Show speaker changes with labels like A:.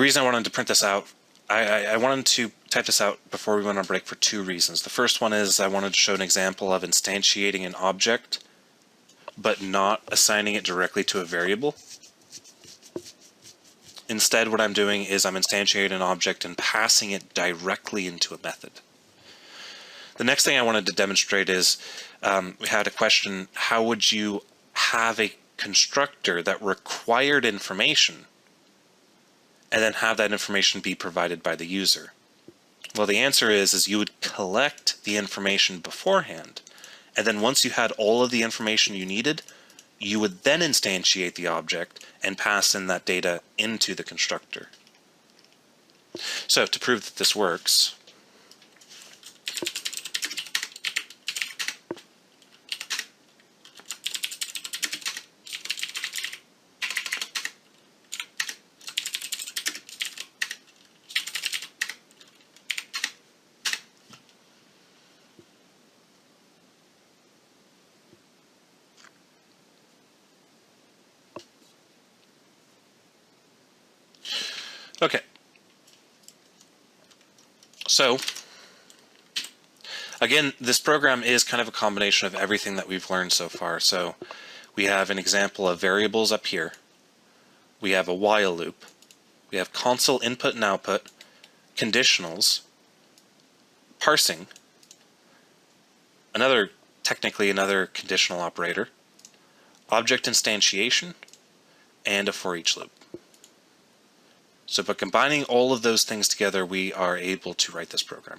A: reason I wanted to print this out, I wanted to type this out before we went on break for two reasons. The first one is I wanted to show an example of instantiating an object but not assigning it directly to a variable. Instead, what I'm doing is I'm instantiating an object and passing it directly into a method. The next thing I wanted to demonstrate is we had a question: how would you have a constructor that required information and then have that information be provided by the user? Well, the answer is you would collect the information beforehand, and then once you had all of the information you needed, you would then instantiate the object and pass in that data into the constructor. So to prove that this works, okay, so again, this program is kind of a combination of everything that we've learned so far. So we have an example of variables up here. We have a while loop. We have console input and output, conditionals, parsing, technically another conditional operator, object instantiation, and a for each loop. So by combining all of those things together, we are able to write this program.